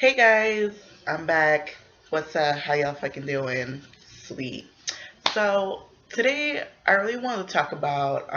Hey guys, I'm back. What's up? How y'all fucking doing? Sweet. So today I really want to talk about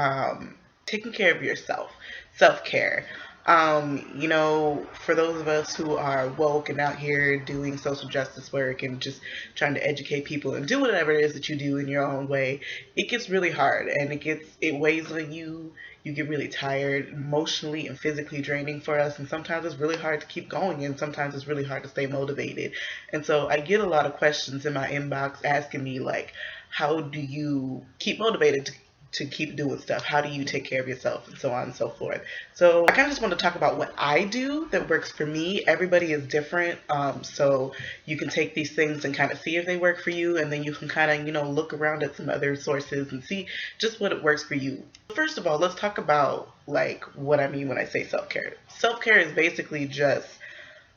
taking care of yourself, self-care. For those of us who are woke and out here doing social justice work and just trying to educate people and do whatever it is that you do in your own way, it gets really hard and it weighs on you. You get really tired, emotionally and physically draining for us, and sometimes it's really hard to keep going, and sometimes it's really hard to stay motivated. And so I get a lot of questions in my inbox asking me like, how do you keep motivated to keep doing stuff? How do you take care of yourself and so on and so forth? So I kind of just want to talk about what I do that works for me. Everybody is different. So you can take these things and kind of see if they work for you, and then you can kind of, look around at some other sources and see just what it works for you. First of all, let's talk about like what I mean when I say self-care. Self-care is basically just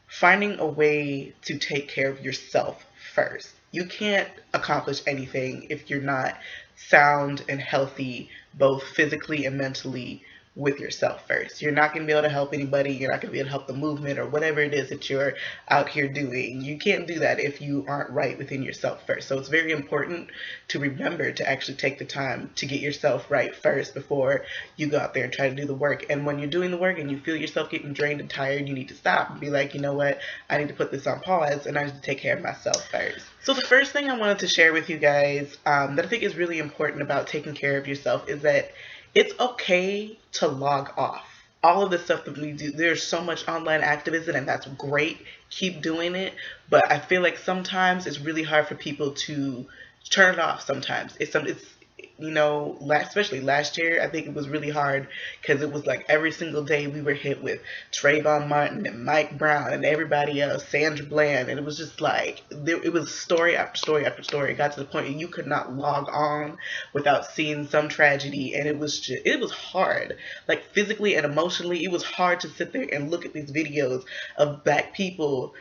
finding a way to take care of yourself first. You can't accomplish anything if you're not sound and healthy, both physically and mentally, with yourself first. You're not going to be able to help anybody. You're not going to be able to help the movement or whatever it is that you're out here doing. You can't do that if you aren't right within yourself first. So it's very important to remember to actually take the time to get yourself right first before you go out there and try to do the work. And when you're doing the work and you feel yourself getting drained and tired, you need to stop and be like, you know what, I need to put this on pause and I need to take care of myself first. So the first thing I wanted to share with you guys that I think is really important about taking care of yourself is that it's okay to log off. All of the stuff that we do, there's so much online activism, and that's great. Keep doing it. But I feel like sometimes it's really hard for people to turn it off sometimes. Especially last year, I think it was really hard because it was like every single day we were hit with Trayvon Martin and Mike Brown and everybody else, Sandra Bland, and it was just like it was story after story after story. It got to the point where you could not log on without seeing some tragedy, and it was hard, like physically and emotionally. It was hard to sit there and look at these videos of black people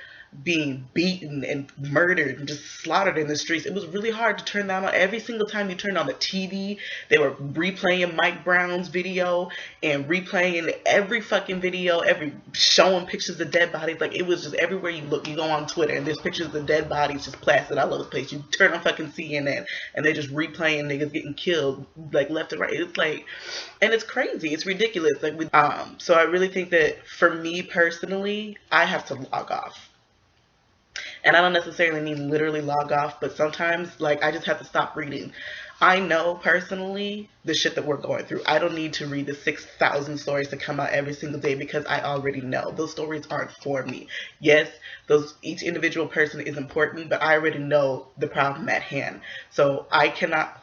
being beaten and murdered and just slaughtered in the streets. It was really hard to turn that on. Every single time you turned on the TV, they were replaying Mike Brown's video and replaying every fucking video, every showing pictures of dead bodies. Like, it was just everywhere you look. You go on Twitter and there's pictures of dead bodies just plastered all over the place. You turn on fucking CNN and they're just replaying niggas getting killed like left and right. It's like, and it's crazy. It's ridiculous. So I really think that for me personally, I have to log off. And I don't necessarily mean literally log off, but sometimes, like, I just have to stop reading. I know personally the shit that we're going through. I don't need to read the 6,000 stories that come out every single day because I already know those stories aren't for me. Yes, each individual person is important, but I already know the problem at hand. So I cannot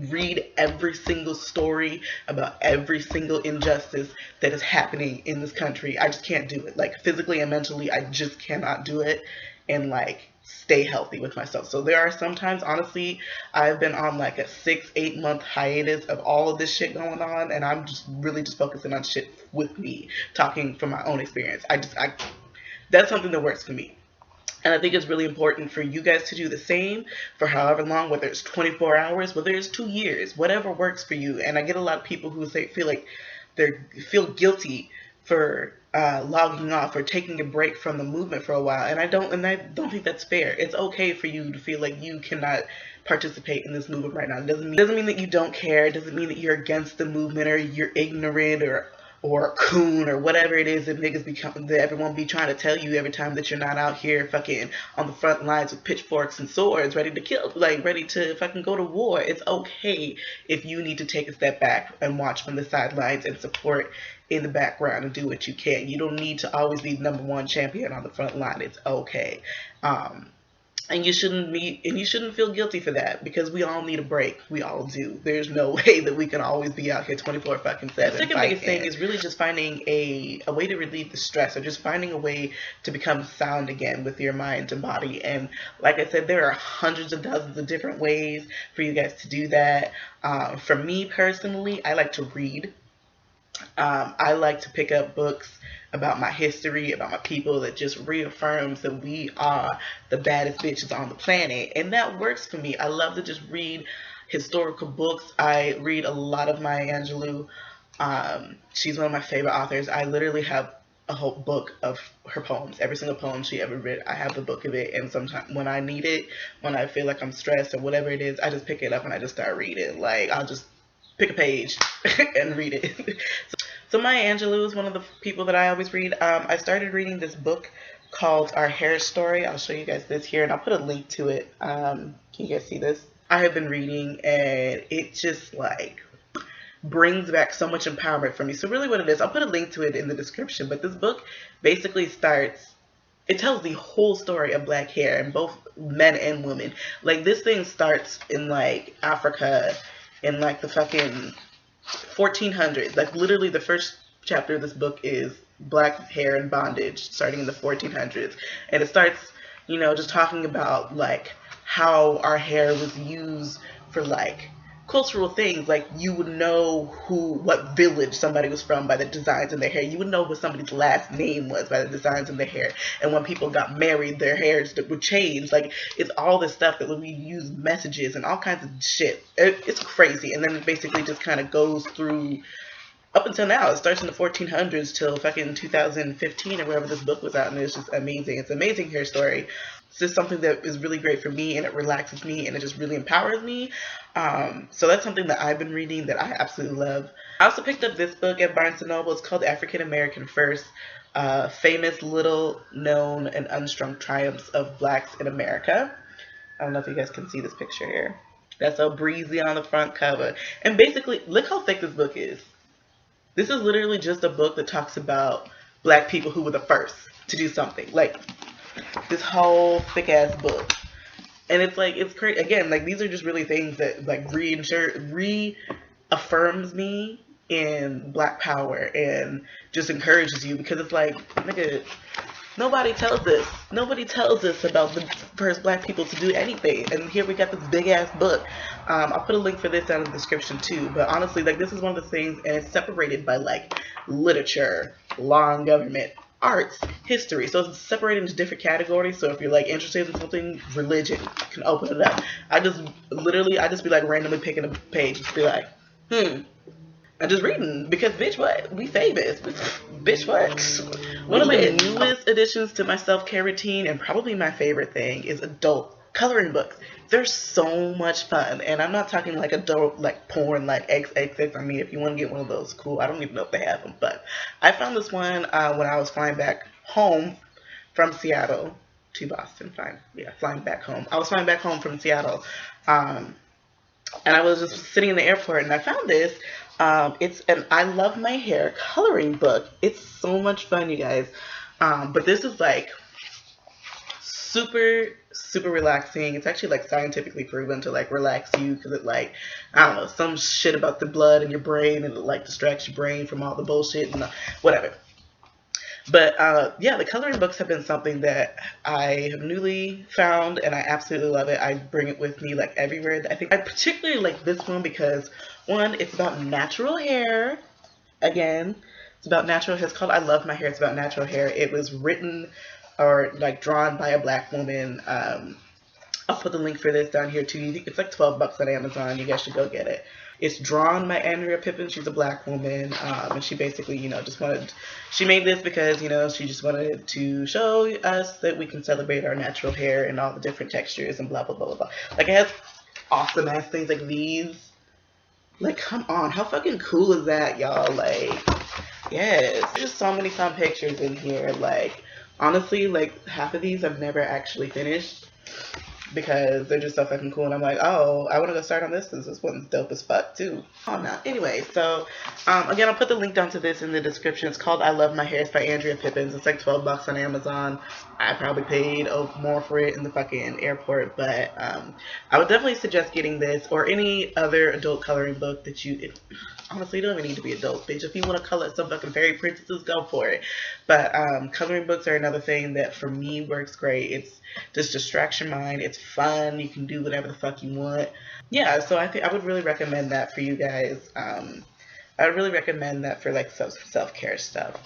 read every single story about every single injustice that is happening in this country. I just can't do it. Like, physically and mentally, I just cannot do it and like stay healthy with myself. So there are sometimes, honestly, I've been on like a 6-8 month hiatus of all of this shit going on, and I'm just really just focusing on shit with me, talking from my own experience. I That's something that works for me. And I think it's really important for you guys to do the same for however long, whether it's 24 hours, whether it's 2 years, whatever works for you. And I get a lot of people who feel like they feel guilty for logging off or taking a break from the movement for a while. And I don't think that's fair. It's okay for you to feel like you cannot participate in this movement right now. It doesn't mean that you don't care. It doesn't mean that you're against the movement or you're ignorant or a coon or whatever it is that that everyone be trying to tell you every time that you're not out here fucking on the front lines with pitchforks and swords ready to kill, like ready to fucking go to war. It's okay if you need to take a step back and watch from the sidelines and support in the background and do what you can. You don't need to always be number one champion on the front line. It's okay. And you shouldn't feel guilty for that because we all need a break. We all do. There's no way that we can always be out here 24 fucking 7. The second biggest thing is really just finding a way to relieve the stress, or just finding a way to become sound again with your mind and body. And like I said, there are hundreds of dozens of different ways for you guys to do that. For me personally, I like to read. I like to pick up books about my history, about my people, that just reaffirms that we are the baddest bitches on the planet. And that works for me. I love to just read historical books. I read a lot of Maya Angelou. She's one of my favorite authors. I literally have a whole book of her poems. Every single poem she ever read, I have the book of it. And sometimes when I need it, when I feel like I'm stressed or whatever it is, I just pick it up and I just start reading. Like, I'll just pick a page and read it. So Maya Angelou is one of the people that I always read. I started reading this book called Our Hair Story. I'll show you guys this here, and I'll put a link to it. Can you guys see this? I have been reading, and it just like brings back so much empowerment for me. So really what it is, I'll put a link to it in the description, but this book basically it tells the whole story of black hair in both men and women. Like, this thing starts in like Africa in like the fucking 1400s. Like, literally the first chapter of this book is black hair and bondage starting in the 1400s. And it starts, just talking about like how our hair was used for like cultural things. Like, you would know what village somebody was from by the designs in their hair. You would know what somebody's last name was by the designs in their hair. And when people got married, their hairs would change. Like, it's all this stuff that we use messages and all kinds of shit. It's crazy. And then it basically just kind of goes through up until now. It starts in the 1400s till fucking 2015 or wherever this book was out, and it's just amazing. It's an amazing hair story. It's just something that is really great for me, and it relaxes me, and it just really empowers me. So that's something that I've been reading that I absolutely love. I also picked up this book at Barnes & Noble. It's called African American First, Famous Little Known and Unstrung Triumphs of Blacks in America. I don't know if you guys can see this picture here. That's so breezy on the front cover. And basically, look how thick this book is. This is literally just a book that talks about black people who were the first to do something. Like, this whole thick ass book. And it's like, it's crazy. Again, like, these are just really things that like reaffirms me in black power and just encourages you, because it's like, nigga, nobody tells us about the first black people to do anything, and here we got this big ass book. I'll put a link for this down in the description too, but honestly, like, this is one of the things, and it's separated by like literature, law and government, arts, history. So it's separated into different categories. So if you're like interested in something, religion, you can open it up. I just be like randomly picking a page and just be like, I'm just reading, because bitch, what? We famous. Bitch, what? One of my newest additions to my self-care routine, and probably my favorite thing, is adult coloring books. They're so much fun, and I'm not talking like adult, like porn, like XXX. I mean, if you want to get one of those, cool. I don't even know if they have them, but I found this one when I was flying back home from Seattle to Boston. Flying back home. I was flying back home from Seattle, and I was just sitting in the airport, and I found this. It's an I Love My Hair coloring book. It's so much fun, you guys. But this is like super relaxing. It's actually like scientifically proven to like relax you, because it like, I don't know, some shit about the blood in your brain, and it like distracts your brain from all the bullshit and whatever. But yeah, the coloring books have been something that I have newly found, and I absolutely love it. I bring it with me like everywhere. I think I particularly like this one because, one, it's about natural hair. Again, it's about natural hair. It's called I Love My Hair. It's about natural hair. It was written or like drawn by a black woman. I'll put the link for this down here too. It's like $12 on Amazon. You guys should go get it. It's drawn by Andrea Pippin. She's a black woman, and she basically, she made this because, she just wanted to show us that we can celebrate our natural hair and all the different textures and blah, blah, blah, blah, blah. Like, it has awesome ass things like these. Like, come on, how fucking cool is that, y'all? Like, yes. There's just so many fun pictures in here. Like, honestly, like, half of these I've never actually finished, because they're just so fucking cool, and I'm like, oh, I want to go start on this, because this one's dope as fuck too. Oh no. Anyway, so again, I'll put the link down to this in the description. It's called I Love My Hair. It's by Andrea Pippins. It's like $12 on Amazon. I probably paid more for it in the fucking airport, but I would definitely suggest getting this or any other adult coloring book that honestly, you don't even need to be adult, bitch. If you want to color some fucking fairy princesses, go for it. But coloring books are another thing that for me works great. It's just distracts your mind. It's fun. You can do whatever the fuck you want. Yeah, so I think I would really recommend that for you guys. I would really recommend that for like self-care stuff.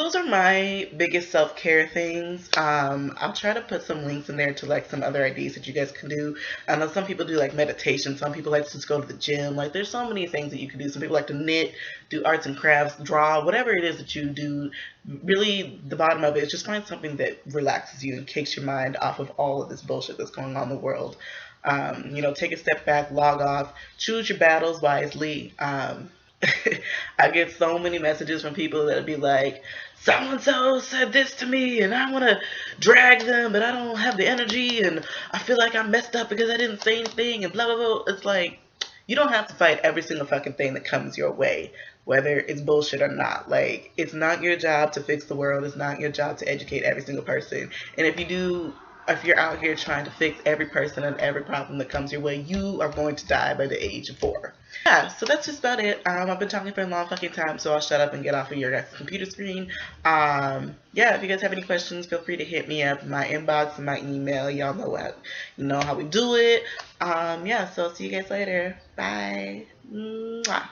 those are my biggest self-care things. I'll try to put some links in there to like some other ideas that you guys can do. I know some people do like meditation. Some people like to just go to the gym. Like there's so many things that you can do. Some people like to knit, do arts and crafts, draw, whatever it is that you do. Really, the bottom of it is just find something that relaxes you and takes your mind off of all of this bullshit that's going on in the world. Take a step back, log off, choose your battles wisely. I get so many messages from people that'll be like, so and so said this to me, and I want to drag them, but I don't have the energy, and I feel like I'm messed up because I didn't say anything, and blah blah blah. It's like you don't have to fight every single fucking thing that comes your way, whether it's bullshit or not. Like it's not your job to fix the world. It's not your job to educate every single person. And if you're out here trying to fix every person and every problem that comes your way, you are going to die by the age of 4. Yeah, so that's just about it. I've been talking for a long fucking time, so I'll shut up and get off of your guys' computer screen. Yeah, if you guys have any questions, feel free to hit me up in my inbox and my email. Y'all know how we do it. Yeah, so see you guys later. Bye. Mwah.